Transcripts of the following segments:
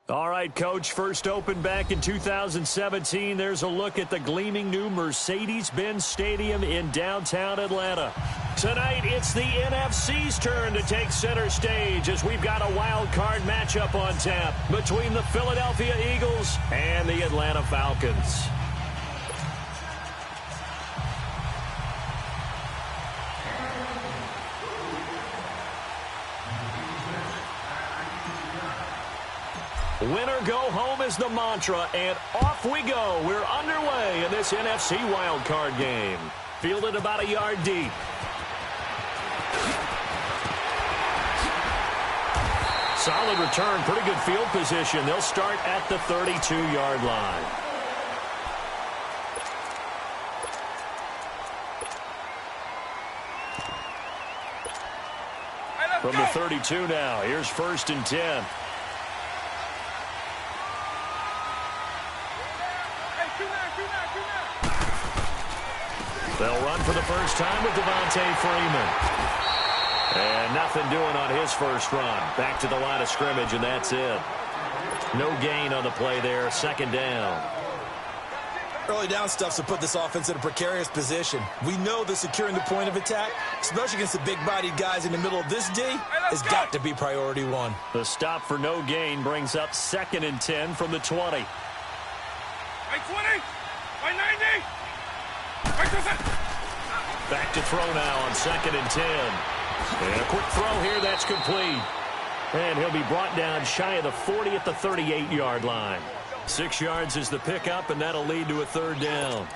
All right, Coach, first opened back in 2017. There's a look at the gleaming new Mercedes-Benz Stadium in downtown Atlanta. Tonight, it's the NFC's turn to take center stage as we've got a wild card matchup on tap between the Philadelphia Eagles and the Atlanta Falcons. Winner go home is the mantra, and off we go. We're underway in this NFC wildcard game. Fielded about a yard deep. Solid return, pretty good field position. They'll start at the 32-yard line. From the 32 now, here's 1st and 10. They'll run for the first time with Devontae Freeman. And nothing doing on his first run. Back to the line of scrimmage, and that's it. No gain on the play there. 2nd down. Early down stuff's to put this offense in a precarious position. We know that securing the point of attack, especially against the big-bodied guys in the middle of this D, has got to be priority one. The stop for no gain brings up 2nd and 10 from the 20. By 20, by 90. Back to throw now on 2nd and 10. And a quick throw here, that's complete. And he'll be brought down shy of the 40 at the 38-yard line. 6 yards is the pickup, and that'll lead to a 3rd down.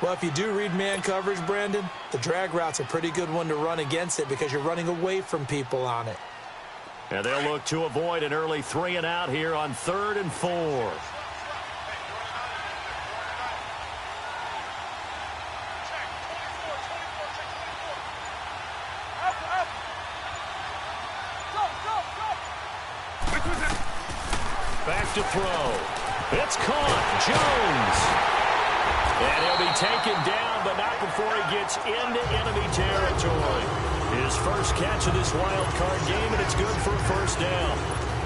Well, if you do read man coverage, Brandon, the drag route's a pretty good one to run against it because you're running away from people on it. And they'll look to avoid an early 3 and out here on 3rd and 4. Back to throw. It's caught. Jones. And he'll be taken down, but not before he gets into enemy territory. His first catch of this wild card game, and it's good for a 1st down.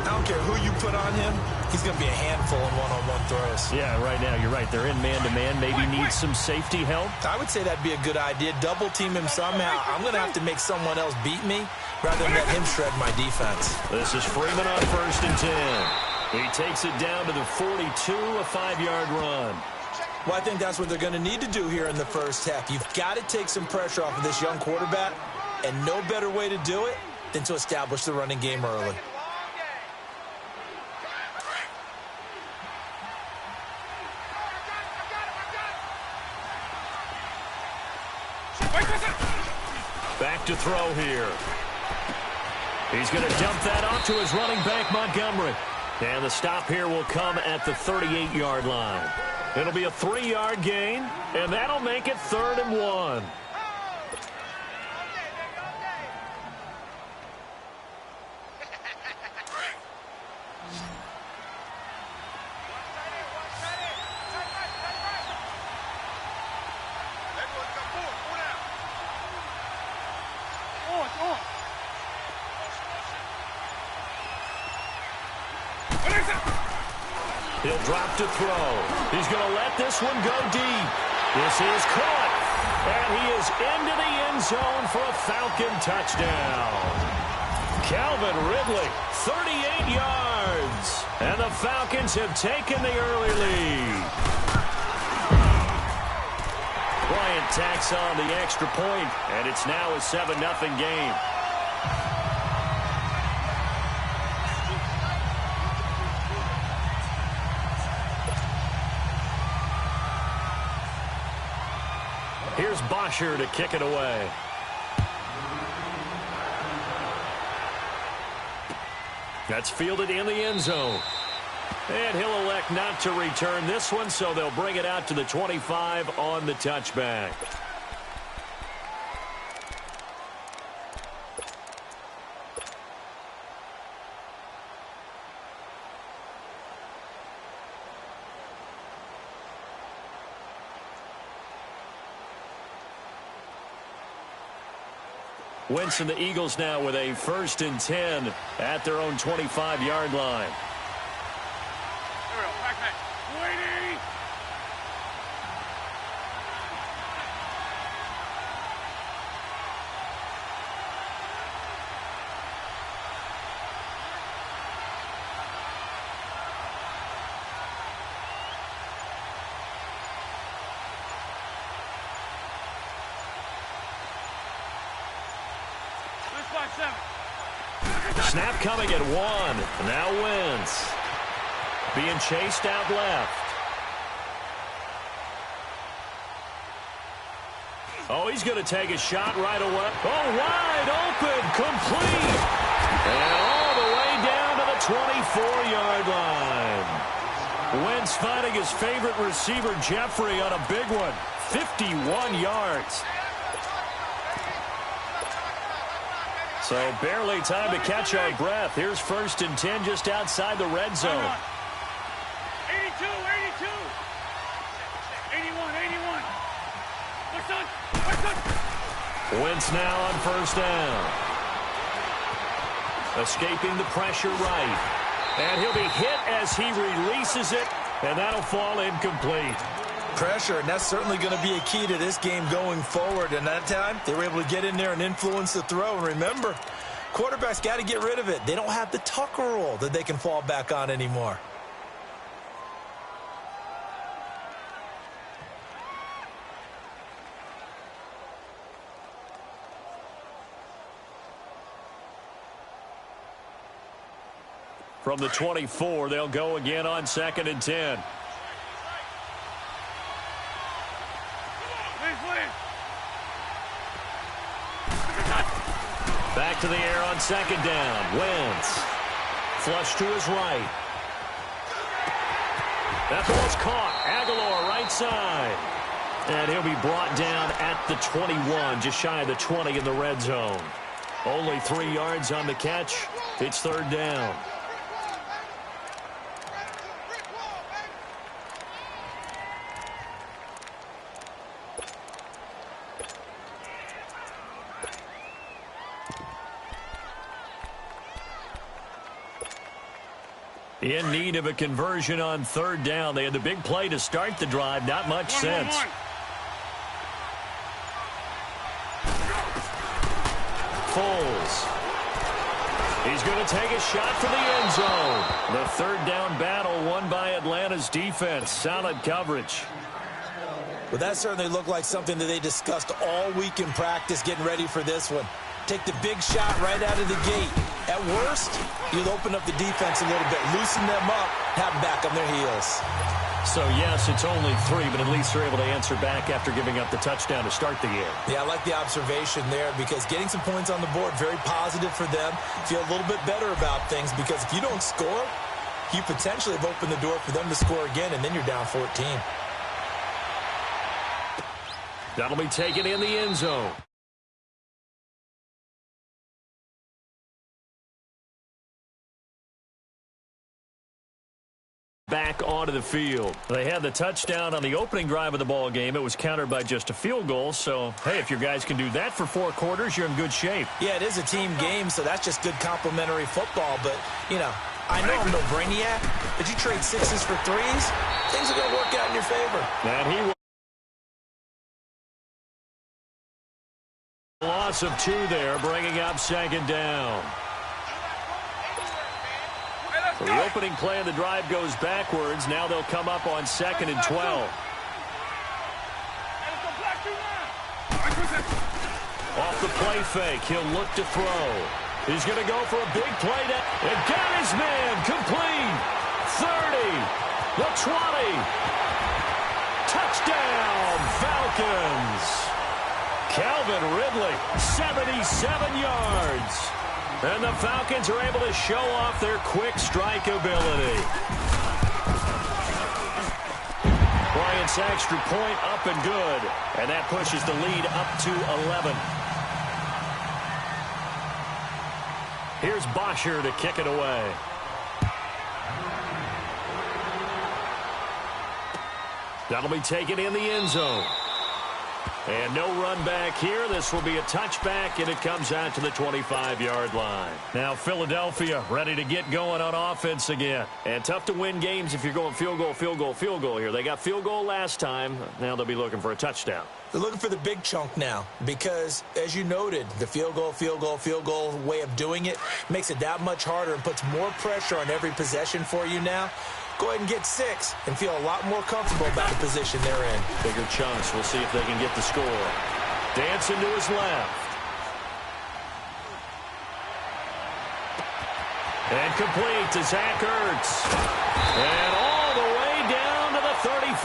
I don't care who you put on him. He's going to be a handful in one-on-one throws. Yeah, right now, you're right. They're in man-to-man. Maybe need some safety help. I would say that'd be a good idea. Double team him somehow. I'm going to have to make someone else beat me rather than let him shred my defense. This is Freeman on 1st and 10. He takes it down to the 42, a 5-yard run. Well, I think that's what they're going to need to do here in the first half. You've got to take some pressure off of this young quarterback, and no better way to do it than to establish the running game early. Back to throw here. He's going to dump that off to his running back, Montgomery. And the stop here will come at the 38-yard line. It'll be a 3-yard gain, and that'll make it 3rd and 1. He'll drop to throw. He's going to let this one go deep. This is caught. And he is into the end zone for a Falcon touchdown. Calvin Ridley, 38 yards. And the Falcons have taken the early lead. Bryant tacks on the extra point, and it's now a 7-0 game. Here's Bosher to kick it away. That's fielded in the end zone. And he'll elect not to return this one, so they'll bring it out to the 25 on the touchback. Wentz and the Eagles now with a 1st and 10 at their own 25-yard line. Snap coming at 1. Now Wentz. Being chased out left. Oh, he's going to take a shot right away. Oh, wide open. Complete. And all the way down to the 24-yard line. Wentz finding his favorite receiver, Jeffrey, on a big one. 51 yards. So barely time to catch our breath. Here's 1st and 10 just outside the red zone. 82, 82. 81, 81. Wentz now on 1st down. Escaping the pressure right. And he'll be hit as he releases it, and that'll fall incomplete. Pressure, and that's certainly going to be a key to this game going forward. And that time, they were able to get in there and influence the throw. And remember, quarterbacks got to get rid of it. They don't have the Tucker rule that they can fall back on anymore. From the 24, they'll go again on 2nd and 10. Back to the air on 2nd down. Wentz. Flush to his right. That ball's caught. Aguilar right side. And he'll be brought down at the 21, just shy of the 20 in the red zone. Only 3 yards on the catch. It's 3rd down. In need of a conversion on 3rd down. They had the big play to start the drive. Not much sense. Foles. He's going to take a shot for the end zone. The 3rd down battle won by Atlanta's defense. Solid coverage. Well, that certainly looked like something that they discussed all week in practice getting ready for this one. Take the big shot right out of the gate. At worst, you'll open up the defense a little bit, loosen them up, have them back on their heels. So, yes, it's only 3, but at least they're able to answer back after giving up the touchdown to start the game. Yeah, I like the observation there because getting some points on the board, very positive for them. Feel a little bit better about things because if you don't score, you potentially have opened the door for them to score again, and then you're down 14. That'll be taken in the end zone. Back onto the field. They had the touchdown on the opening drive of the ball game. It was countered by just a field goal. So, hey, if your guys can do that for 4 quarters, you're in good shape. Yeah, it is a team game, so that's just good complimentary football. But, you know, I know I'm no brainiac, but you trade 6s for 3s, things are going to work out in your favor. And he loss of 2 there, bringing up 2nd down. So the opening play of the drive goes backwards. Now they'll come up on 2nd and 12. Off the play fake, he'll look to throw. He's going to go for a big play. And got his man complete. 30, the 20. Touchdown, Falcons. Calvin Ridley, 77 yards. And the Falcons are able to show off their quick strike ability. Bryant's extra point up and good. And that pushes the lead up to 11. Here's Bosher to kick it away. That'll be taken in the end zone. And no run back here. This will be a touchback, and it comes out to the 25-yard line. Now Philadelphia ready to get going on offense again. And tough to win games if you're going field goal, field goal, field goal here. They got field goal last time. Now they'll be looking for a touchdown. They're looking for the big chunk now because, as you noted, the field goal way of doing it makes it that much harder and puts more pressure on every possession for you now. Go ahead and get 6 and feel a lot more comfortable about the position they're in. Bigger chunks. We'll see if they can get the score. Dancing to his left. And complete to Zach Ertz. And all the way down to the 35.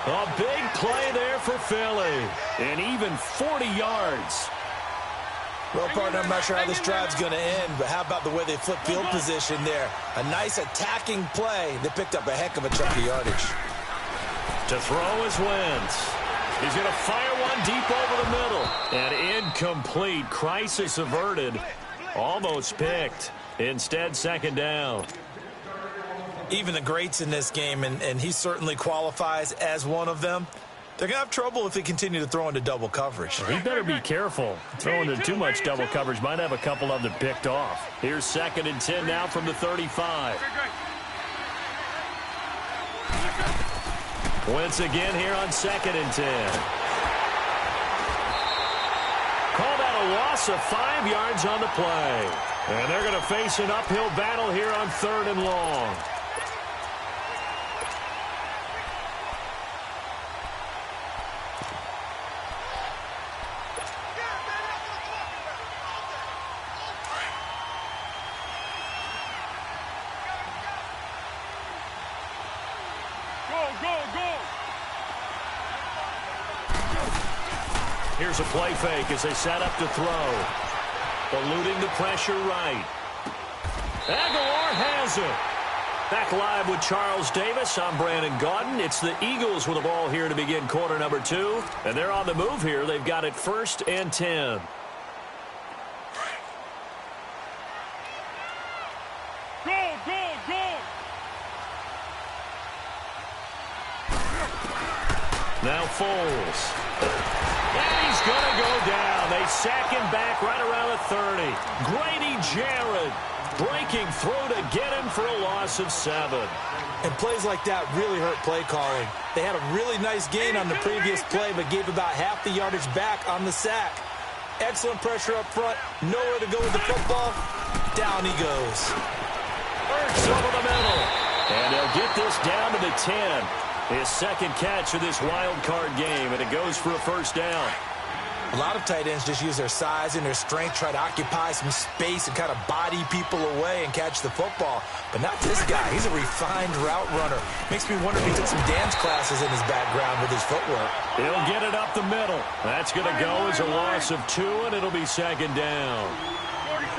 A big play there for Philly. And even 40 yards. Well, partner, I'm not sure how this drive's going to end, but how about the way they flip field position there? A nice attacking play. They picked up a heck of a chunk of yardage. To throw is Wentz. He's going to fire one deep over the middle. And incomplete. Crisis averted. Almost picked. Instead, second down. Even the greats in this game, and he certainly qualifies as one of them, they're going to have trouble if they continue to throw into double coverage. He better be careful. Throwing into too much double coverage might have a couple of them picked off. Here's 2nd and 10 now from the 35. Wentz again here on 2nd and 10. Call that a loss of 5 yards on the play. And they're going to face an uphill battle here on 3rd and long. Here's a play fake as they set up to throw. Eluding the pressure right. Aguilar has it. Back live with Charles Davis. I'm Brandon Gaudin. It's the Eagles with the ball here to begin quarter number 2. And they're on the move here. They've got it 1st and 10. Now Foles. And he's going to go down. They sack him back right around the 30. Grady Jarrett breaking through to get him for a loss of 7. And plays like that really hurt play calling. They had a really nice gain on the previous play, but gave about half the yardage back on the sack. Excellent pressure up front. Nowhere to go with the football. Down he goes. Ertz over the middle. And they'll get this down to the 10. His 2nd catch of this wild card game, and it goes for a 1st down. A lot of tight ends just use their size and their strength, try to occupy some space and kind of body people away and catch the football. But not this guy. He's a refined route runner. Makes me wonder if he took some dance classes in his background with his footwork. He'll get it up the middle. That's going to go as a loss of 2, and it'll be 2nd down.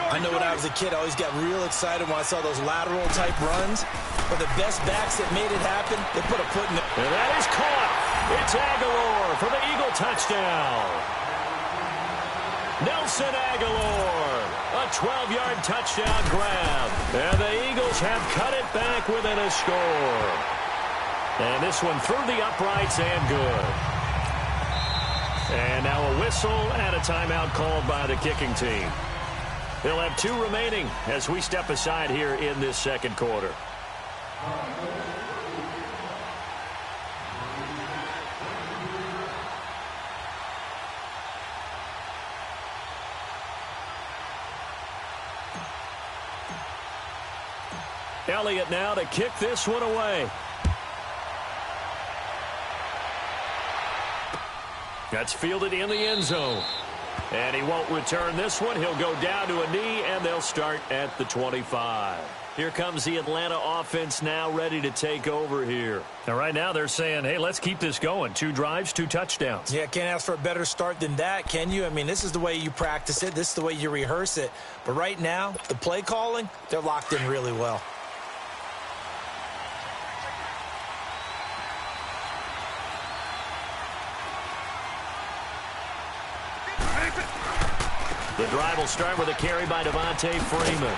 I know when I was a kid, I always got real excited when I saw those lateral-type runs. But the best backs that made it happen, they put a foot in it. And that is caught. It's Aguilar for the Eagle touchdown. Nelson Aguilar, a 12-yard touchdown grab. And the Eagles have cut it back within a score. And this one through the uprights and good. And now a whistle and a timeout called by the kicking team. They'll have 2 remaining as we step aside here in this 2nd quarter. Elliott now to kick this one away. That's fielded in the end zone. And he won't return this one. He'll go down to a knee, and they'll start at the 25. Here comes the Atlanta offense now ready to take over here. Now, right now, they're saying, hey, let's keep this going. 2 drives, 2 touchdowns. Yeah, can't ask for a better start than that, can you? I mean, this is the way you practice it. This is the way you rehearse it. But right now, the play calling, they're locked in really well. The drive will start with a carry by Devontae Freeman.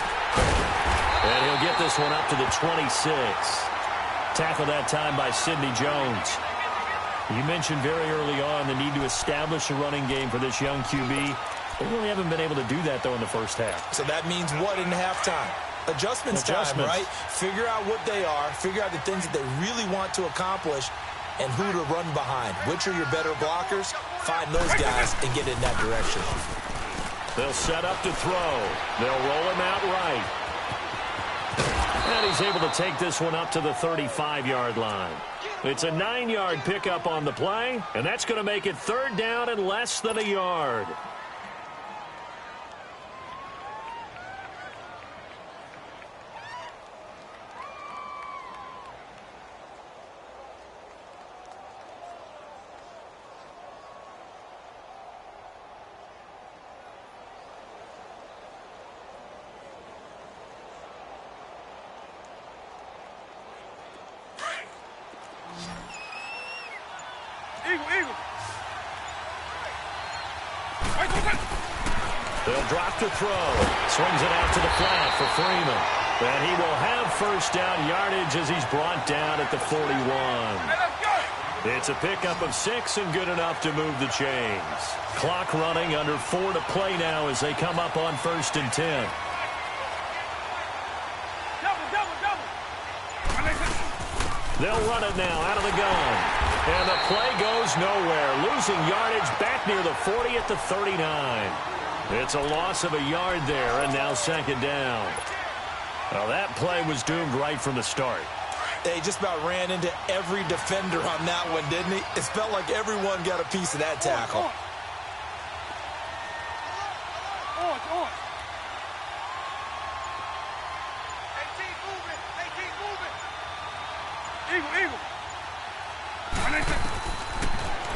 And he'll get this one up to the 26. Tackled that time by Sidney Jones. You mentioned very early on the need to establish a running game for this young QB. They really haven't been able to do that, though, in the first half. So that means what in halftime? Adjustments time, right? Figure out what they are, figure out the things that they really want to accomplish, and who to run behind. Which are your better blockers? Find those guys and get in that direction. They'll set up to throw. They'll roll him out right. And he's able to take this one up to the 35-yard line. It's a 9-yard pickup on the play, and that's going to make it third down and less than a yard. They'll drop to throw. Swings it out to the flat for Freeman. And he will have first down yardage as he's brought down at the 41. It's a pickup of 6 and good enough to move the chains. Clock running, under 4 to play now as they come up on 1st and 10. They'll run it now out of the gun. And the play goes nowhere. Losing yardage back near the 40 at the 39. It's a loss of a yard there, and now second down. Well, that play was doomed right from the start. They just about ran into every defender on that one, didn't he? It felt like everyone got a piece of that tackle.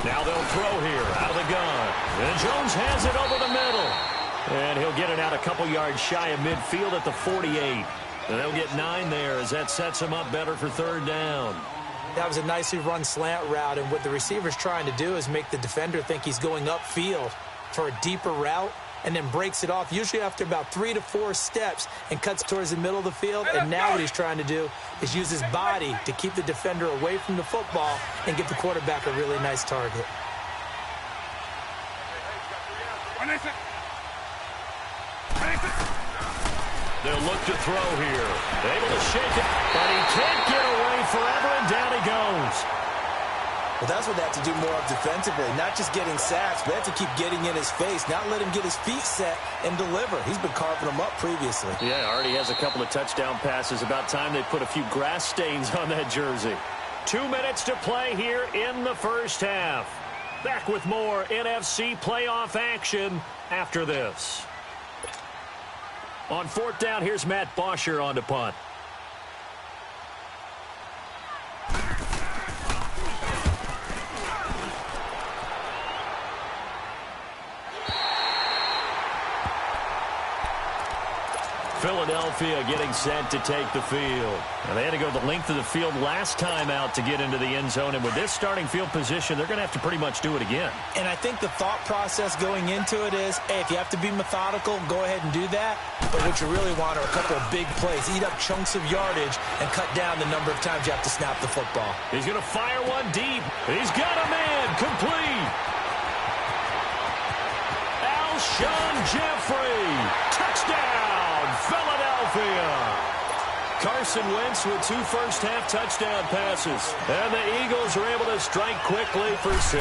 Now they'll throw here out of the gun. And Jones has it over the middle. And he'll get it out a couple yards shy of midfield at the 48. And they'll get 9 there as that sets him up better for third down. That was a nicely run slant route, and what the receiver's trying to do is make the defender think he's going upfield for a deeper route and then breaks it off, usually after about 3 to 4 steps, and cuts towards the middle of the field. And now what he's trying to do is use his body to keep the defender away from the football and give the quarterback a really nice target. They'll look to throw here. Able to shake it, but he can't get away forever, and down he goes. Well, that's what they have to do more of defensively, not just getting sacks, but they have to keep getting in his face, not let him get his feet set and deliver. He's been carving them up previously. Yeah, already has a couple of touchdown passes. About time they put a few grass stains on that jersey. 2 minutes to play here in the first half. Back with more NFC playoff action after this. On 4th down, here's Matt Bosher on to punt. Philadelphia getting set to take the field. Now, they had to go the length of the field last time out to get into the end zone, and with this starting field position, they're going to have to pretty much do it again. And I think the thought process going into it is, hey, if you have to be methodical, go ahead and do that. But what you really want are a couple of big plays. Eat up chunks of yardage and cut down the number of times you have to snap the football. He's going to fire one deep. He's got a man complete. Alshon Jeffrey. Touchdown. Philadelphia. Carson Wentz with 2 first-half touchdown passes. And the Eagles are able to strike quickly for 6.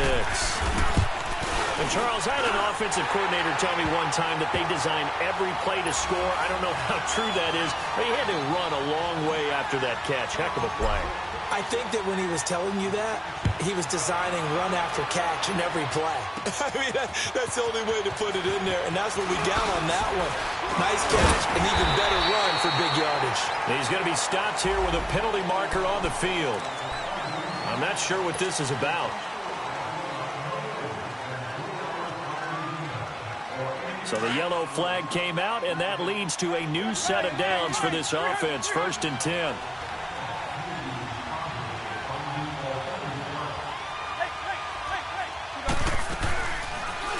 And, Charles, I had an offensive coordinator tell me one time that they design every play to score. I don't know how true that is, but he had to run a long way after that catch. Heck of a play. I think that when he was telling you that, he was designing run after catch in every play. I mean, that's the only way to put it in there, and that's what we got on that one. Nice catch, and even better run for big yardage. He's going to be stopped here with a penalty marker on the field. I'm not sure what this is about. So the yellow flag came out, and that leads to a new set of downs for this offense. 1st and 10.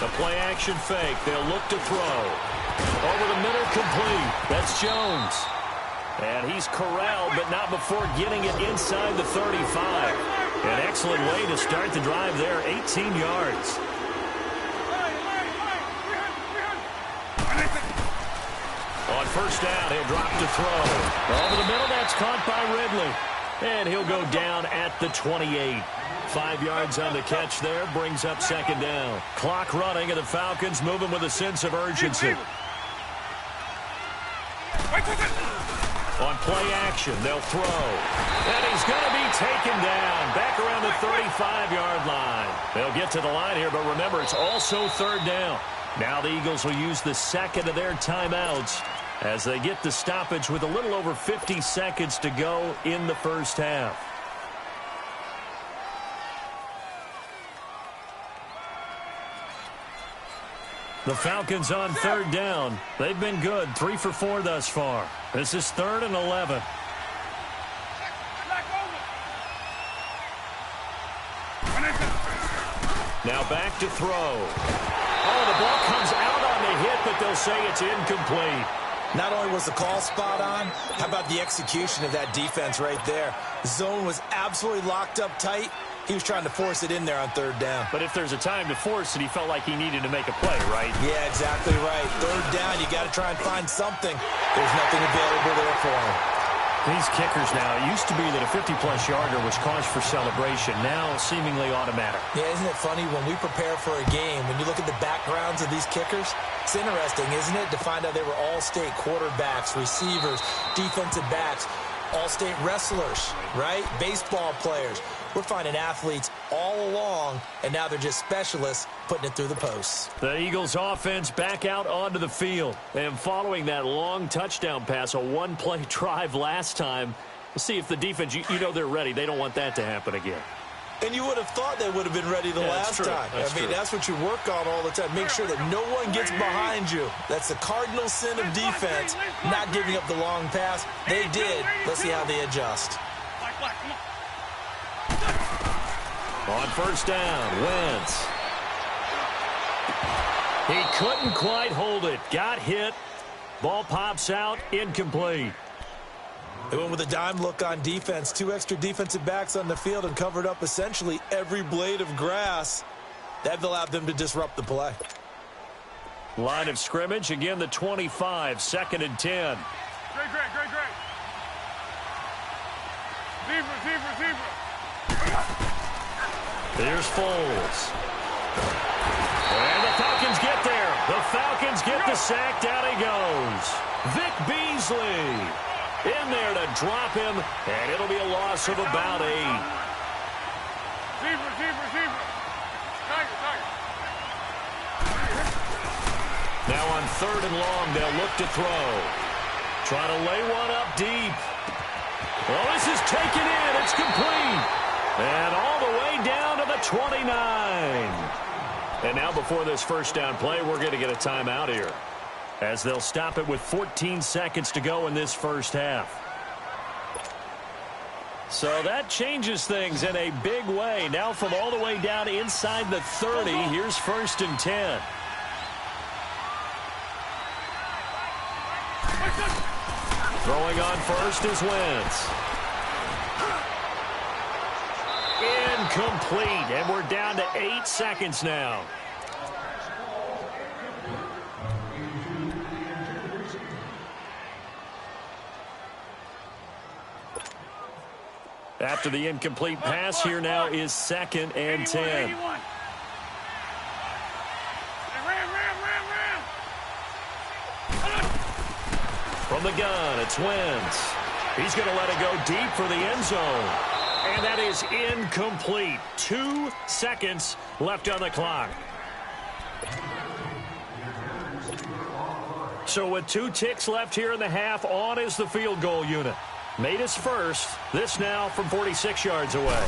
The play-action fake. They'll look to throw. Over the middle, complete. That's Jones. And he's corralled, but not before getting it inside the 35. An excellent way to start the drive there, 18 yards. On first down, he'll drop to throw. Over the middle, that's caught by Ridley. And he'll go down at the 28. 5 yards on the catch there, brings up second down. Clock running, and the Falcons moving with a sense of urgency. On play action, they'll throw. And he's going to be taken down back around the 35-yard line. They'll get to the line here, but remember, it's also third down. Now the Eagles will use the second of their timeouts as they get the stoppage with a little over 50 seconds to go in the first half. The Falcons on third down. They've been good, 3 for 4 thus far. This is 3rd and 11. Now back to throw. Oh, the ball comes out on the hit, but they'll say it's incomplete. Not only was the call spot on, how about the execution of that defense right there? The zone was absolutely locked up tight. He was trying to force it in there on third down. But if there's a time to force it, he felt like he needed to make a play, right? Yeah, exactly right. Third down, you got to try and find something. There's nothing available there for him. These kickers now, it used to be that a 50-plus yarder was cause for celebration. Now, seemingly automatic. Yeah, isn't it funny when we prepare for a game, when you look at the backgrounds of these kickers, it's interesting, isn't it, to find out they were all-state quarterbacks, receivers, defensive backs, all-state wrestlers, right? Baseball players. We're finding athletes all along, and now they're just specialists putting it through the posts. The Eagles offense back out onto the field. And following that long touchdown pass, a one-play drive last time, we'll see if the defense, you know they're ready. They don't want that to happen again. And you would have thought they would have been ready the last time. That's what you work on all the time. Make sure that no one gets behind you. That's the cardinal sin of defense, not giving up the long pass. They did. Let's see how they adjust. On first down, Wentz. He couldn't quite hold it. Got hit. Ball pops out. Incomplete. They went with a dime look on defense. 2 extra defensive backs on the field and covered up essentially every blade of grass. That allowed them to disrupt the play. Line of scrimmage. Again, the 25. 2nd and 10. Great. Zebra. Here's Foles. And the Falcons get there. The Falcons get the sack. Down he goes. Vic Beasley in there to drop him, and it'll be a loss of about 8. Zebra. Tiger. Now on 3rd and long, they'll look to throw. Try to lay one up deep. Well, this is taken in. It's complete. And all the way down to the 29. And now before this first down play, we're going to get a timeout here, as they'll stop it with 14 seconds to go in this first half. So that changes things in a big way. Now from all the way down inside the 30, here's 1st and 10. Throwing on first is Wentz. Incomplete, and we're down to 8 seconds now. After the incomplete pass, here now is 2nd and 10. From the gun, it's Wentz. He's going to let it go deep for the end zone. And that is incomplete. 2 seconds left on the clock. So with 2 ticks left here in the half, on is the field goal unit. Made his first. This now from 46 yards away.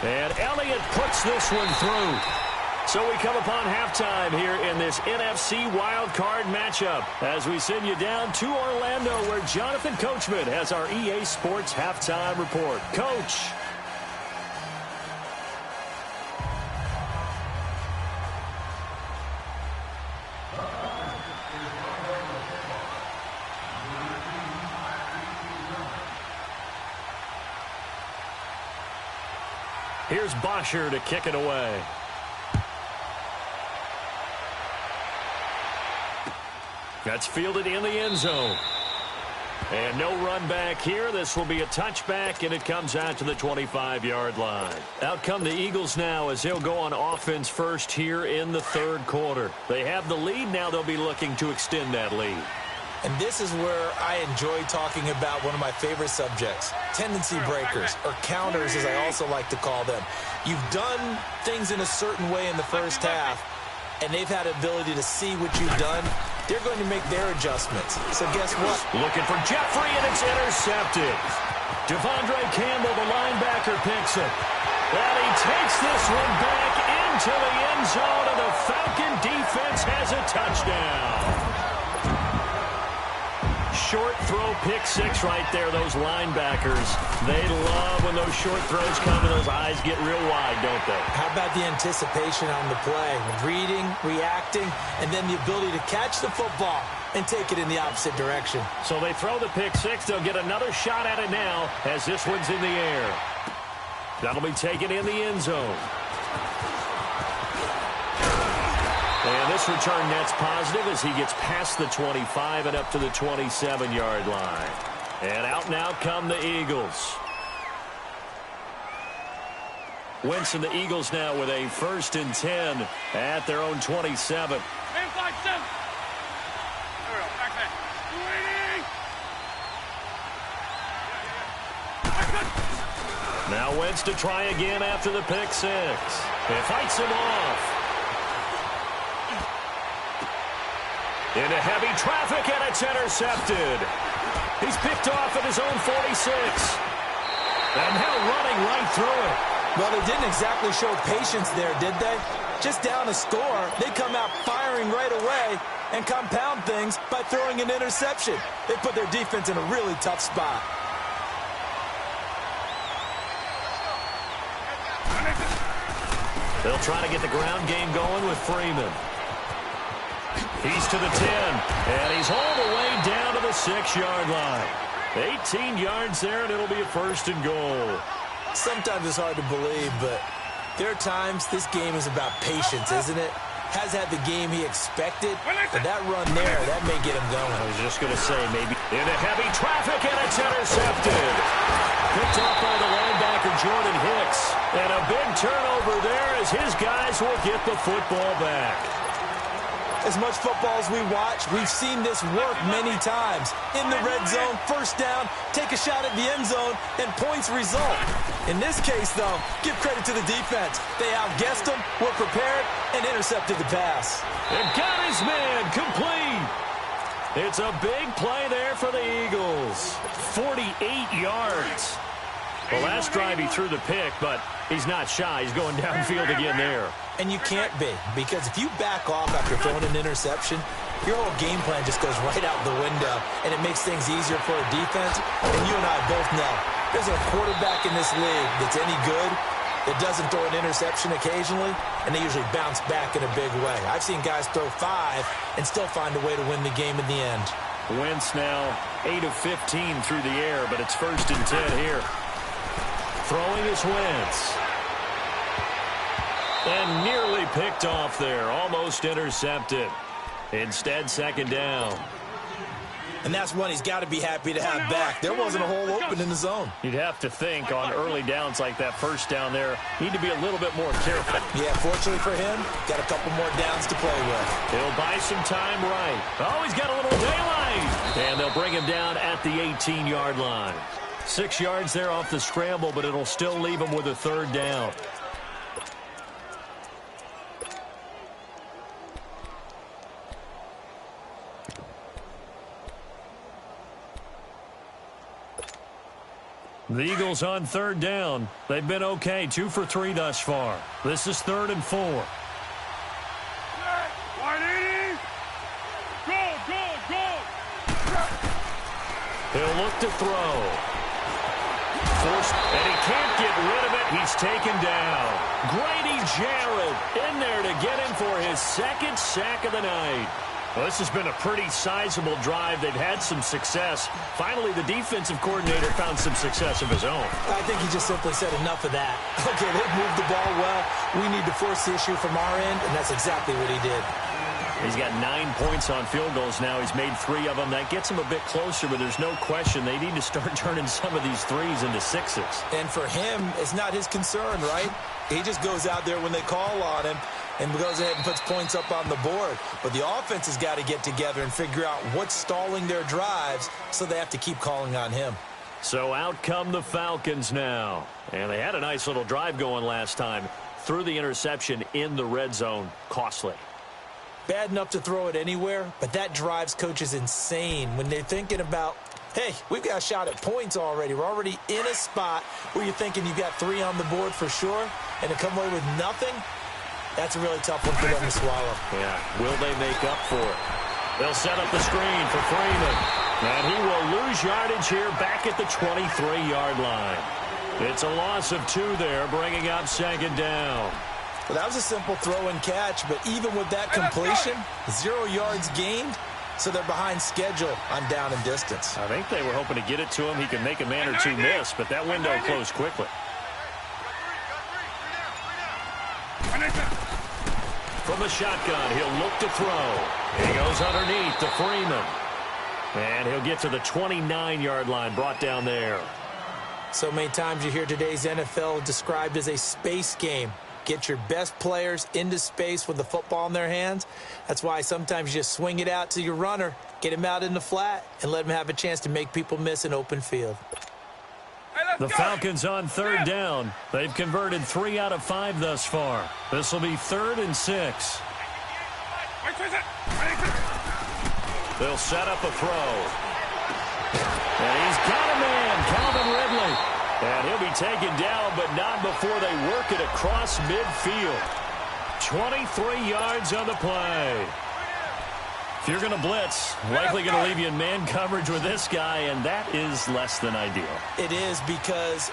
And Elliott puts this one through. So we come upon halftime here in this NFC wildcard matchup as we send you down to Orlando, where Jonathan Coachman has our EA Sports halftime report. Coach. Here's Bosher to kick it away. That's fielded in the end zone. And no run back here. This will be a touchback, and it comes out to the 25-yard line. Out come the Eagles now as they'll go on offense first here in the third quarter. They have the lead. Now they'll be looking to extend that lead. And this is where I enjoy talking about one of my favorite subjects, tendency breakers, or counters as I also like to call them. You've done things in a certain way in the first half, and they've had ability to see what you've done. They're going to make their adjustments. So guess what? Looking for Jeffrey, and it's intercepted. Devondre Campbell, the linebacker, picks it. And he takes this one back into the end zone, and the Falcon defense has a touchdown. Short throw, pick six right there. Those linebackers, they love when those short throws come and those eyes get real wide, don't they? How about the anticipation on the play? Reading, reacting, and then the ability to catch the football and take it in the opposite direction. So they throw the pick six. They'll get another shot at it now as this one's in the air. That'll be taken in the end zone. And this return net's positive as he gets past the 25 and up to the 27-yard line. And out now come the Eagles. Wentz and the Eagles now with a 1st and 10 at their own 27. Inside 7. There we go. Back there. Now Wentz to try again after the pick six. It fights him off. Into heavy traffic, and it's intercepted. He's picked off at his own 46. And now running right through it. Well, they didn't exactly show patience there, did they? Just down a score, they come out firing right away and compound things by throwing an interception. They put their defense in a really tough spot. They'll try to get the ground game going with Freeman. He's to the 10, and he's all the way down to the 6-yard line. 18 yards there, and it'll be a 1st and goal. Sometimes it's hard to believe, but there are times this game is about patience, isn't it? Has had the game he expected, but that run there, that may get him going. I was just going to say, maybe into heavy traffic, and it's intercepted. Picked up by the linebacker, Jordan Hicks. And a big turnover there as his guys will get the football back. As much football as we watch, we've seen this work many times. In the red zone, 1st down, take a shot at the end zone, and points result. In this case, though, give credit to the defense. They outguessed them, were prepared, and intercepted the pass. And got his man complete. It's a big play there for the Eagles. 48 yards. The last drive he threw the pick, but he's not shy. He's going downfield again there. And you can't be, because if you back off after throwing an interception, your whole game plan just goes right out the window, and it makes things easier for a defense. And you and I both know there's a quarterback in this league that's any good that doesn't throw an interception occasionally, and they usually bounce back in a big way. I've seen guys throw 5 and still find a way to win the game in the end. Wentz now 8 of 15 through the air, but it's 1st and 10 here. Throwing is Wentz. And nearly picked off there. Almost intercepted. Instead, 2nd down. And that's one he's got to be happy to have back. There wasn't a hole open in the zone. You'd have to think on early downs like that 1st down there, need to be a little bit more careful. Yeah, fortunately for him, got a couple more downs to play with. He'll buy some time right. Oh, he's got a little daylight. And they'll bring him down at the 18-yard line. 6 yards there off the scramble, but it'll still leave him with a 3rd down. The Eagles on 3rd down. They've been okay, 2 for 3 thus far. This is 3rd and 4. 180. Go. He'll look to throw. Forced, and he can't get rid of it. He's taken down. Grady Jarrett in there to get him for his 2nd sack of the night. Well, this has been a pretty sizable drive. They've had some success. Finally, the defensive coordinator found some success of his own. I think he just simply said enough of that. Okay, they've moved the ball well. We need to force the issue from our end, and that's exactly what he did. He's got 9 points on field goals now. He's made 3 of them. That gets him a bit closer, but there's no question they need to start turning some of these threes into 6s. And for him, it's not his concern, right? He just goes out there when they call on him and goes ahead and puts points up on the board. But the offense has got to get together and figure out what's stalling their drives, so they have to keep calling on him. So out come the Falcons now. And they had a nice little drive going last time. Threw the interception in the red zone. Costly. Bad enough to throw it anywhere, but that drives coaches insane when they're thinking about, hey, we've got a shot at points already. We're already in a spot where you're thinking you've got 3 on the board for sure, and to come away with nothing, that's a really tough one for them to swallow. Yeah, will they make up for it? They'll set up the screen for Freeman, and he will lose yardage here back at the 23-yard line. It's a loss of 2 there, bringing up 2nd down. Well, that was a simple throw and catch, but even with that completion, 0 yards gained, so they're behind schedule on down and distance. I think they were hoping to get it to him. He could make a man or 2 miss, but that window closed quickly. From the shotgun, he'll look to throw. He goes underneath to Freeman. And he'll get to the 29-yard line, brought down there. So many times you hear today's NFL described as a space game. Get your best players into space with the football in their hands. That's why sometimes you just swing it out to your runner, get him out in the flat, and let him have a chance to make people miss an open field. The Falcons on 3rd down. They've converted 3 out of 5 thus far. This will be 3rd and 6. They'll set up a throw. And he's got a man, Calvin Ridley. And he'll be taken down, but not before they work it across midfield. 23 yards on the play. If you're going to blitz, likely going to leave you in man coverage with this guy, and that is less than ideal. It is, because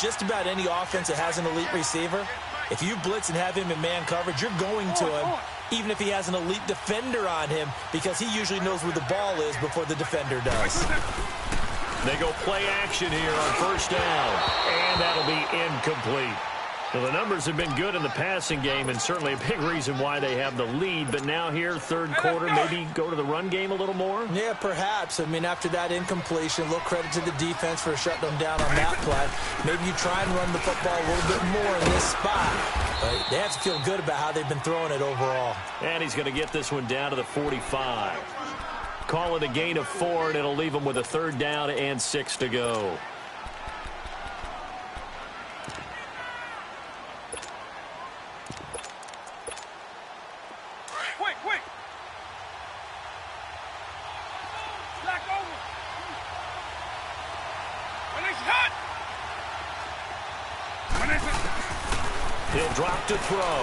just about any offense that has an elite receiver, if you blitz and have him in man coverage, you're going to him, even if he has an elite defender on him, because he usually knows where the ball is before the defender does. They go play action here on 1st down, and that'll be incomplete. Well, the numbers have been good in the passing game, and certainly a big reason why they have the lead. But now here, 3rd quarter, maybe go to the run game a little more? Yeah, perhaps. I mean, after that incompletion, a little credit to the defense for shutting them down on that play. Maybe you try and run the football a little bit more in this spot. But they have to feel good about how they've been throwing it overall. And he's going to get this one down to the 45. Call it a gain of 4, and it'll leave them with a 3rd down and 6 to go. Quick! Slack over! When it's hot! He'll drop to throw.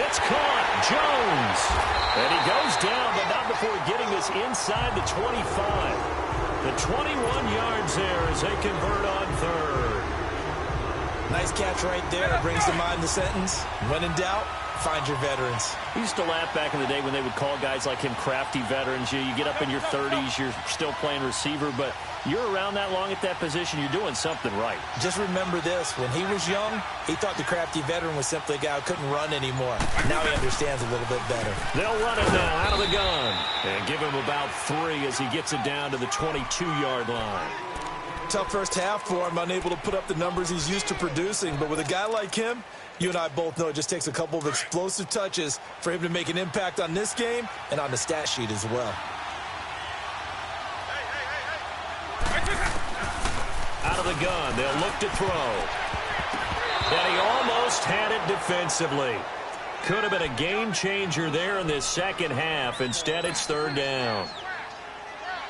It's caught. Jones. And he goes down, but not before getting this inside the 25. The 21 yards there as they convert on 3rd. Nice catch right there. Brings to mind the sentence, when in doubt, find your veterans. I used to laugh back in the day when they would call guys like him crafty veterans. You get up in your 30s, you're still playing receiver, but you're around that long at that position, you're doing something right. Just remember this. When he was young, he thought the crafty veteran was simply a guy who couldn't run anymore. Now he understands a little bit better. They'll run it now out of the gun and give him about 3 as he gets it down to the 22-yard line. Tough first half for him, unable to put up the numbers he's used to producing. But with a guy like him, you and I both know it just takes a couple of explosive touches for him to make an impact on this game and on the stat sheet as well. Out of the gun, they'll look to throw. And he almost had it defensively. Could have been a game changer there in this second half. Instead, it's 3rd down.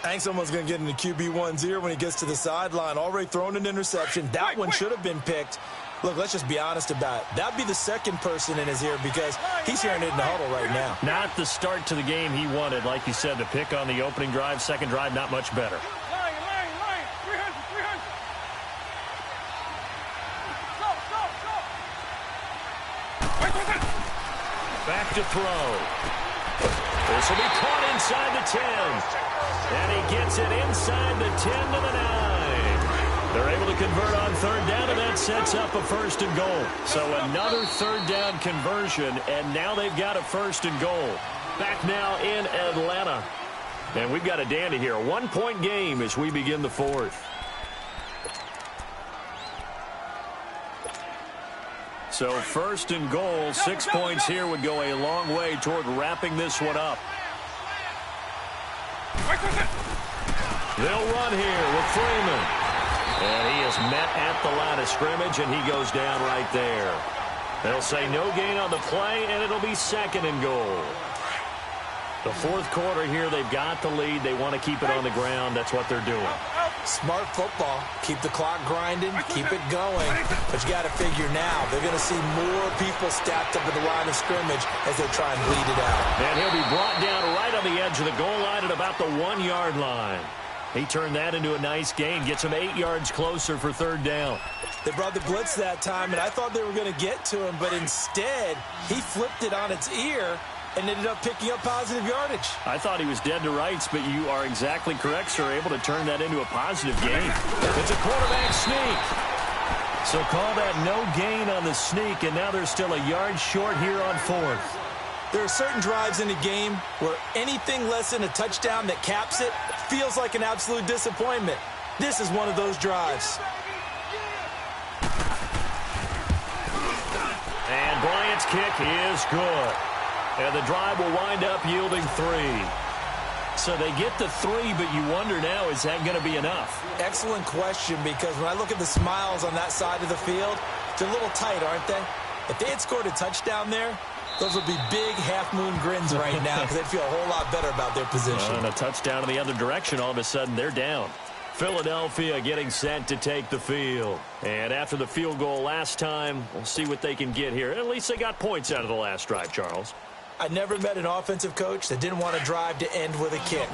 I think someone's going to get into QB1's ear when he gets to the sideline. Already thrown an interception. That one should have been picked. Look, let's just be honest about it. That'd be the second person in his ear because he's hearing it in the huddle right now. Not the start to the game he wanted. Like you said, the pick on the opening drive, second drive, not much better. Line. 300. Go. Back to throw. This will be caught inside the 10. And he gets it inside the 10 to the 9. They're able to convert on third down, and that sets up a first and goal. So another third down conversion, and now they've got a first and goal. Back now in Atlanta. And we've got a dandy here. A 1-point game as we begin the fourth. So first and goal, 6 points here would go a long way toward wrapping this one up. They'll run here with Freeman. And he is met at the line of scrimmage, and he goes down right there. They'll say no gain on the play, and it'll be second and goal. The fourth quarter here, they've got the lead. They want to keep it on the ground. That's what they're doing. Smart football. Keep the clock grinding. Keep it going. But you got to figure now, they're going to see more people stacked up at the line of scrimmage as they try and bleed it out. And he'll be brought down right on the edge of the goal line at about the 1-yard line. He turned that into a nice gain. Gets him 8 yards closer for third down. They brought the blitz that time, and I thought they were going to get to him, but instead, he flipped it on its ear and ended up picking up positive yardage. I thought he was dead to rights, but you are exactly correct, sir. Able to turn that into a positive gain. It's a quarterback sneak. So call that no gain on the sneak, and now they're still a yard short here on fourth. There are certain drives in a game where anything less than a touchdown that caps it feels like an absolute disappointment. This is one of those drives. And Bryant's kick is good. And the drive will wind up yielding 3. So they get the 3, but you wonder now, is that going to be enough? Excellent question, because when I look at the smiles on that side of the field, they're a little tight, aren't they? If they had scored a touchdown there, those would be big half-moon grins right now because they'd feel a whole lot better about their position. And a touchdown in the other direction, all of a sudden they're down. Philadelphia getting set to take the field. And after the field goal last time, we'll see what they can get here. At least they got points out of the last drive, Charles. I never met an offensive coach that didn't want a drive to end with a kick.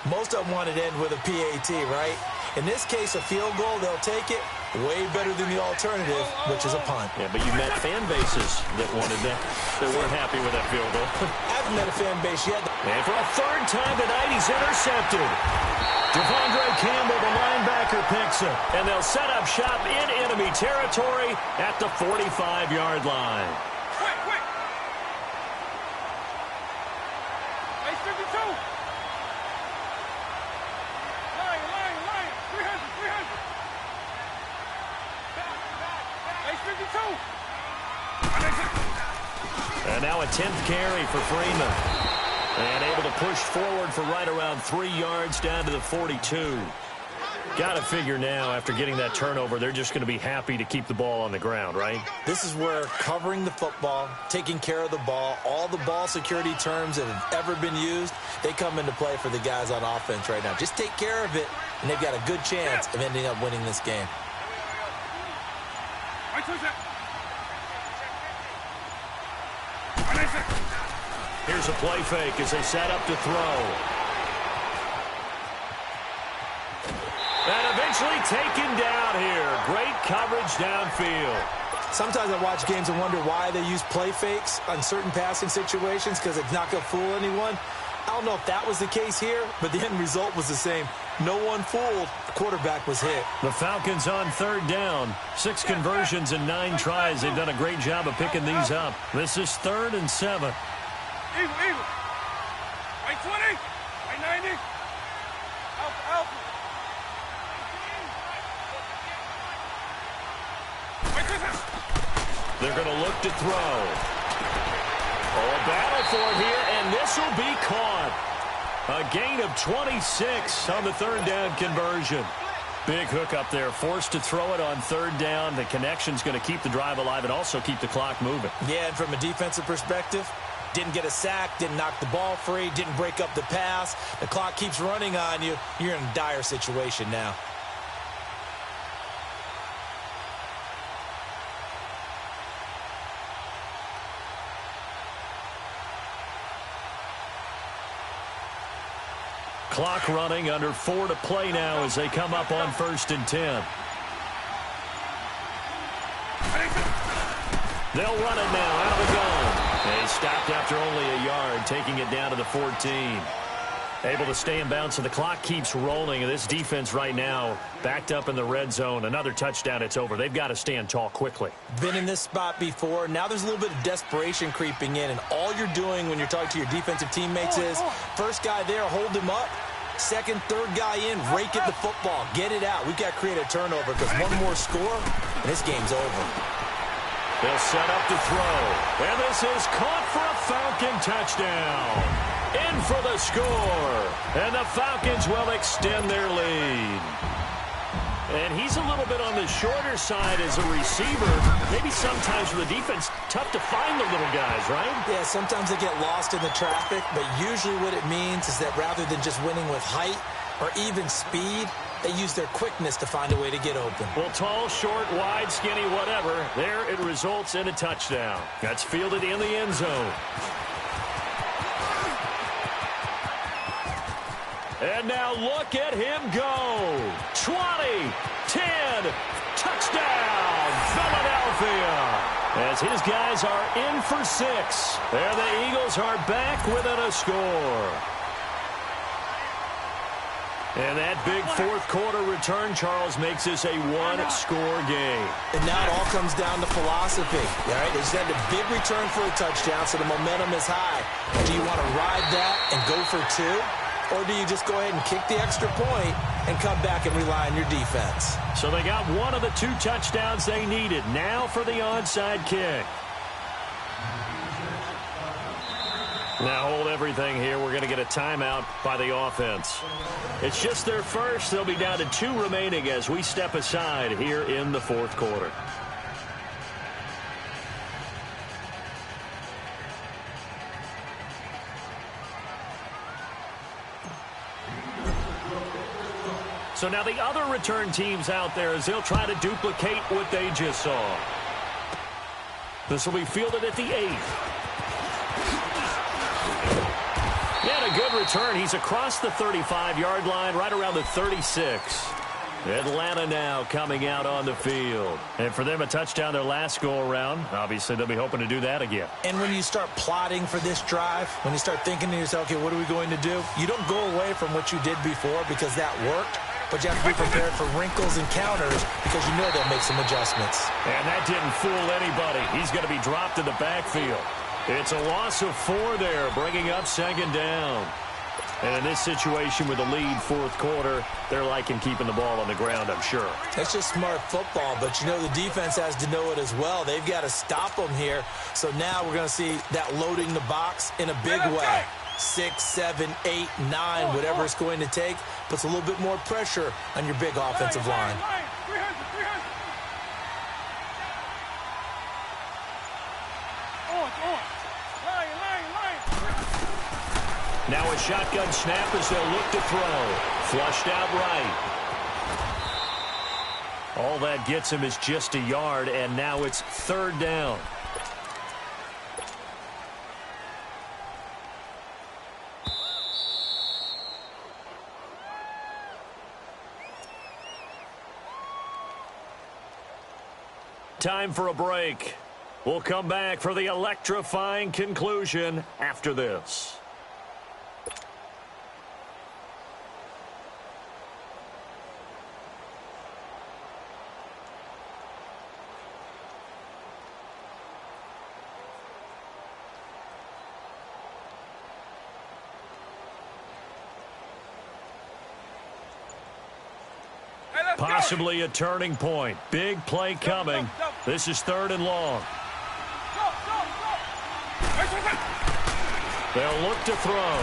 Most of them wanted to end with a PAT, right? In this case, a field goal, they'll take it. Way better than the alternative, which is a punt. Yeah, but you met fan bases that wanted that. They weren't happy with that field goal. I haven't met a fan base yet. And for a third time tonight, he's intercepted. Devondre Campbell, the linebacker, picks it. And they'll set up shop in enemy territory at the 45-yard line. Quick! Hey, 52! Line, 300! Hey, 52! And now a 10th carry for Freeman. And able to push forward for right around 3 yards down to the 42. Got to figure now, after getting that turnover, they're just going to be happy to keep the ball on the ground, right? This is where covering the football, taking care of the ball, all the ball security terms that have ever been used, they come into play for the guys on offense right now. Just take care of it, and they've got a good chance of ending up winning this game. Here's a play fake as they set up to throw. And eventually taken down here. Great coverage downfield. Sometimes I watch games and wonder why they use play fakes on certain passing situations because it's not going to fool anyone. I don't know if that was the case here, but the end result was the same. No one fooled. The quarterback was hit. The Falcons on third down. 6 conversions and 9 tries. They've done a great job of picking these up. This is 3rd and 7. Eagle. Right 20. Right 90. Out. They're going to look to throw. A battle for it here, and this will be caught. A gain of 26 on the third down conversion. Big hook up there, forced to throw it on third down. The connection's going to keep the drive alive and also keep the clock moving. Yeah, and from a defensive perspective, didn't get a sack, didn't knock the ball free, didn't break up the pass. The clock keeps running on you. You're in a dire situation now. Clock running, under 4 to play now as they come up on 1st and 10. They'll run it now out of the gun. They stopped after only a yard, taking it down to the 14. Able to stay in bounds, so the clock keeps rolling. And this defense right now backed up in the red zone. Another touchdown, it's over. They've got to stand tall quickly. Been in this spot before. Now there's a little bit of desperation creeping in, and all you're doing when you're talking to your defensive teammates is first guy there, hold him up. Second, third guy in, rake at the football. Get it out. We've got to create a turnover because one more score, and this game's over. They'll set up to throw. And this is caught for a Falcon touchdown. In for the score. And the Falcons will extend their lead. And he's a little bit on the shorter side as a receiver. Maybe sometimes for the defense, tough to find the little guys, right? Yeah, sometimes they get lost in the traffic, but usually what it means is that rather than just winning with height or even speed, they use their quickness to find a way to get open. Well, tall, short, wide, skinny, whatever. There it results in a touchdown. That's fielded in the end zone. And now look at him go. 20, 10, touchdown, Philadelphia. As his guys are in for 6. And the Eagles are back within a score. And that big fourth quarter return, Charles, makes this a one-score game. And now it all comes down to philosophy. All right, they just had a big return for a touchdown, so the momentum is high. Do you want to ride that and go for 2? Or do you just go ahead and kick the extra point and come back and rely on your defense? So they got one of the 2 touchdowns they needed. Now for the onside kick. Now hold everything here. We're going to get a timeout by the offense. It's just their first. They'll be down to 2 remaining as we step aside here in the fourth quarter. So now the other return teams out there as they'll try to duplicate what they just saw. This will be fielded at the 8th. And a good return. He's across the 35-yard line, right around the 36. Atlanta now coming out on the field. And for them, a touchdown their last go-around. Obviously, they'll be hoping to do that again. And when you start plotting for this drive, when you start thinking to yourself, okay, what are we going to do? You don't go away from what you did before because that worked. But you have to be prepared for wrinkles and counters because you know they'll make some adjustments. And that didn't fool anybody. He's going to be dropped in the backfield. It's a loss of 4 there, bringing up second down. And in this situation with a lead fourth quarter, they're liking keeping the ball on the ground, I'm sure. That's just smart football, but you know the defense has to know it as well. They've got to stop them here. So now we're going to see that loading the box in a big way. 6, 7, 8, 9, whatever it's going to take, puts a little bit more pressure on your big offensive line. Now a shotgun snap as they'll look to throw. Flushed out right. All that gets him is just a yard, and now it's 3rd down. Time for a break. We'll come back for the electrifying conclusion after this. Possibly a turning point. Big play coming. This is 3rd and long. They'll look to throw.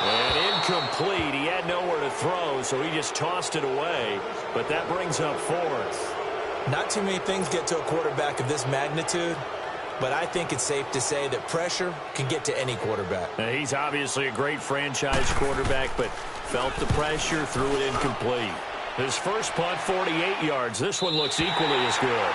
And incomplete. He had nowhere to throw, so he just tossed it away. But that brings up 4th. Not too many things get to a quarterback of this magnitude, but I think it's safe to say that pressure can get to any quarterback. Now, he's obviously a great franchise quarterback, but felt the pressure, threw it incomplete. His first punt, 48 yards. This one looks equally as good.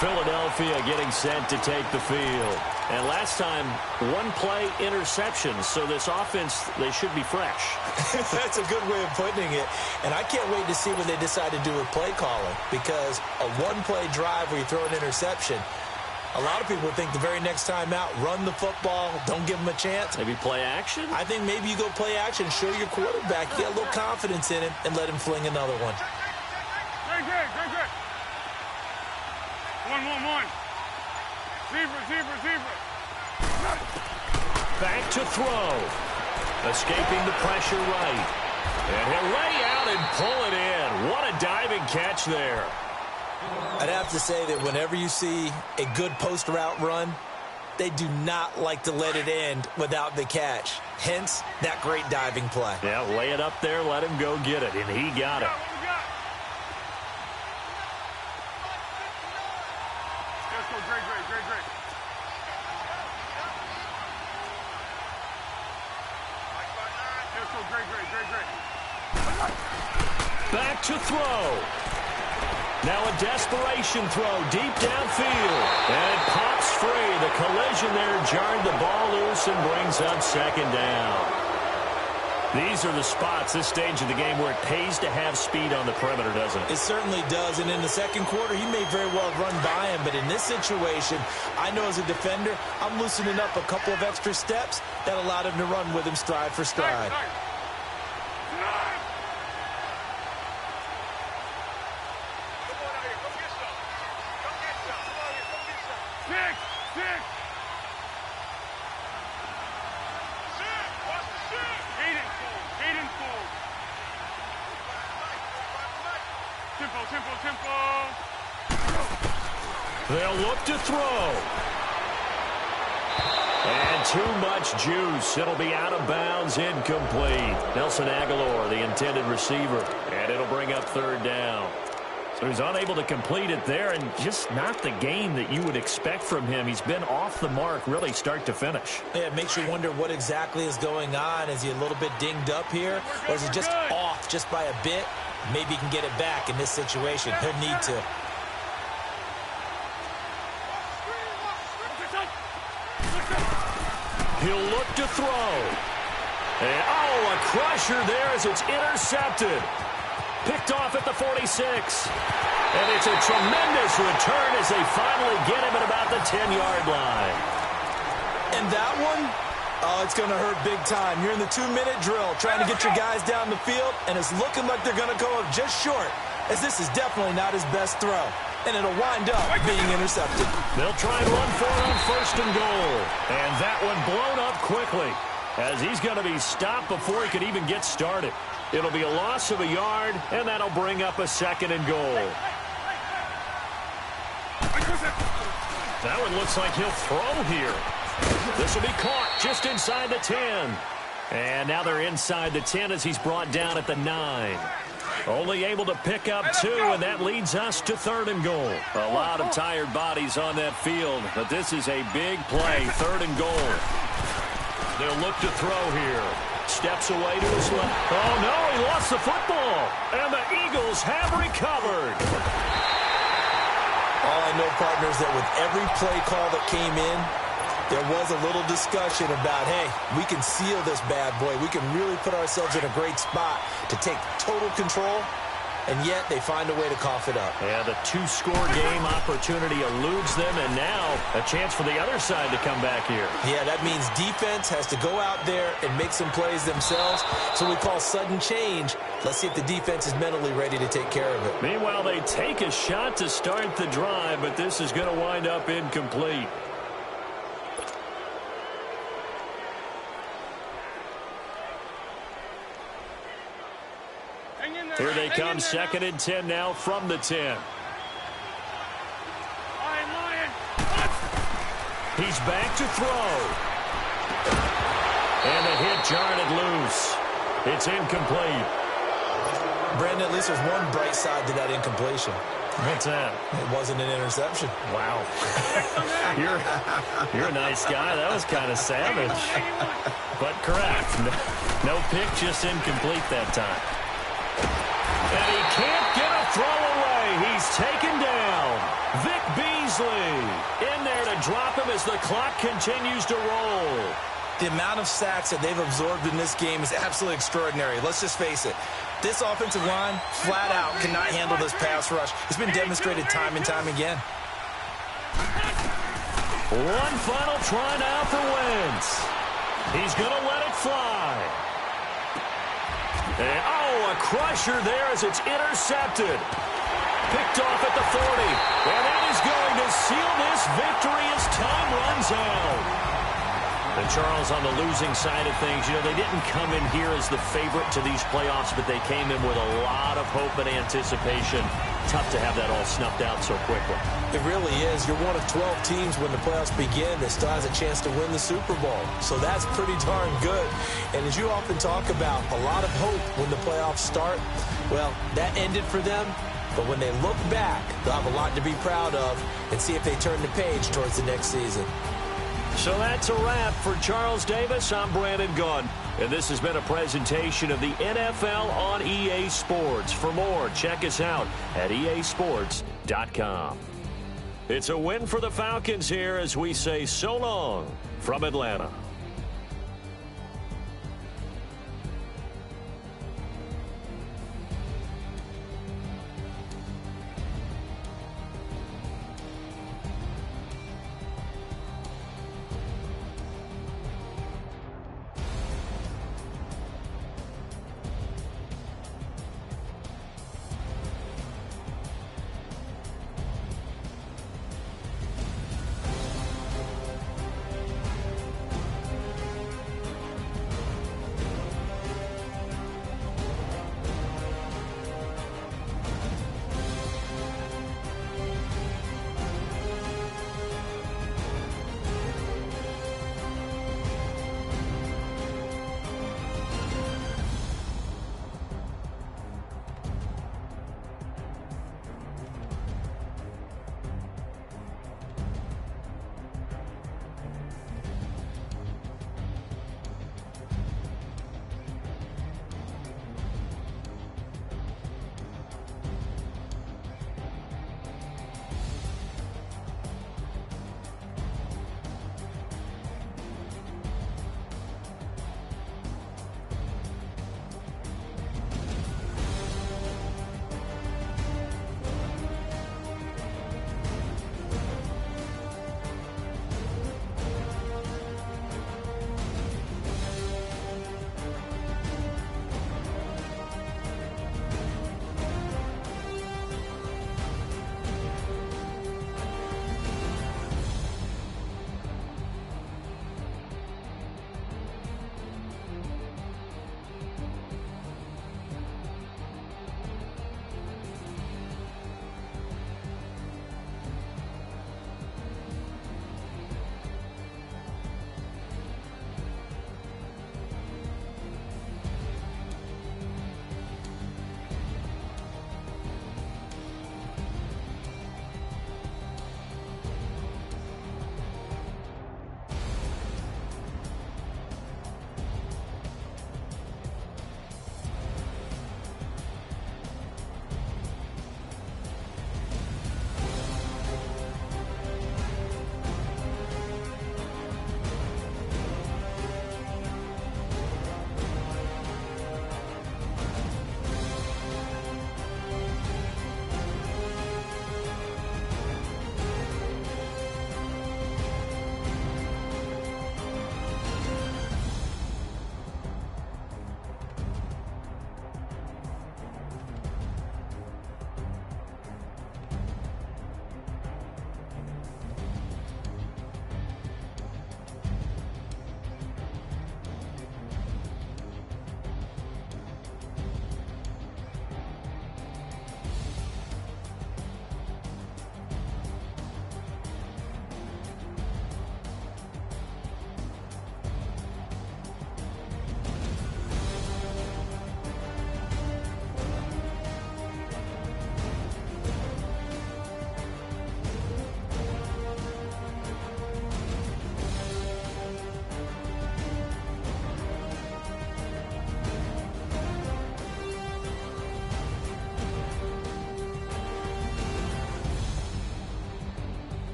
Philadelphia getting set to take the field. And last time, one-play interception. So this offense, they should be fresh. That's a good way of putting it. And I can't wait to see what they decide to do with play calling, because a one-play drive where you throw an interception, a lot of people think the very next time out, run the football, don't give them a chance. Maybe play action? I think maybe you go play action, show your quarterback, get a little confidence in him, and let him fling another one. Great. One. Zebra. Back to throw. Escaping the pressure right. And he'll lay out and pull it in. What a diving catch there. I'd have to say that whenever you see a good post route run, they do not like to let it end without the catch. Hence, that great diving play. Yeah, lay it up there, let him go get it, and he got it. Let's go, great. Let's go, great. Back to throw. Now a desperation throw deep downfield. And it pops free. The collision there jarred the ball loose and brings up second down. These are the spots, this stage of the game, where it pays to have speed on the perimeter, doesn't it? It certainly does. And in the second quarter, he may very well run by him. But in this situation, I know as a defender, I'm loosening up a couple of extra steps that allowed him to run with him stride for stride. Tempo. They'll look to throw. And too much juice. It'll be out of bounds, incomplete. Nelson Aguilar, the intended receiver. And it'll bring up third down. So he's unable to complete it there, and just not the game that you would expect from him. He's been off the mark, really, start to finish. Yeah, it makes you wonder what exactly is going on. Is he a little bit dinged up here, or is he just off just by a bit? Maybe he can get it back in this situation. He'll need to. He'll look to throw. And, a crusher there as it's intercepted. Picked off at the 46. And it's a tremendous return as they finally get him at about the 10-yard line. And that one, it's going to hurt big time. You're in the 2-minute drill trying to get your guys down the field, and it's looking like they're going to go up just short, as this is definitely not his best throw. And it'll wind up being intercepted. They'll try and run for it on first and goal. And that one blown up quickly, as he's going to be stopped before he could even get started. It'll be a loss of a yard, and that'll bring up a second and goal. That one looks like he'll throw here. This will be caught just inside the 10. And now they're inside the 10 as he's brought down at the 9. Only able to pick up 2, and that leads us to third and goal. A lot of tired bodies on that field, but this is a big play, third and goal. They'll look to throw here. Steps away to his left. Oh, no, he lost the football. And the Eagles have recovered. All I know, partners, that with every play call that came in, there was a little discussion about, hey, we can seal this bad boy. We can really put ourselves in a great spot to take total control, and yet they find a way to cough it up. Yeah, the 2-score game opportunity eludes them, and now a chance for the other side to come back here. Yeah, that means defense has to go out there and make some plays themselves. So we call sudden change. Let's see if the defense is mentally ready to take care of it. Meanwhile, they take a shot to start the drive, but this is going to wind up incomplete. Here they come, second and 10 now from the 10. He's back to throw. And the hit jarred it loose. It's incomplete. Brandon, at least there's one bright side to that incompletion. What's that? It wasn't an interception. Wow. You're a nice guy. That was kind of savage. But correct. No pick, just incomplete that time. And he can't get a throw away. He's taken down. Vic B Beasley in there to drop him as the clock continues to roll. The amount of sacks that they've absorbed in this game is absolutely extraordinary. Let's just face it. This offensive line, flat out, cannot handle this pass rush. It's been demonstrated time and time again. One final try now for Wentz. He's going to let it fly. And, a crusher there as it's intercepted. Picked off at the 40. And that is going to seal this victory as time runs out. And Charles, on the losing side of things, they didn't come in here as the favorite to these playoffs, but they came in with a lot of hope and anticipation. Tough to have that all snuffed out so quickly. It really is. You're one of 12 teams when the playoffs begin that still has a chance to win the Super Bowl. So that's pretty darn good. And as you often talk about, a lot of hope when the playoffs start. Well, that ended for them. But when they look back, they'll have a lot to be proud of and see if they turn the page towards the next season. So that's a wrap for Charles Davis. I'm Brandon Gunn, and this has been a presentation of the NFL on EA Sports. For more, check us out at easports.com. It's a win for the Falcons here as we say so long from Atlanta.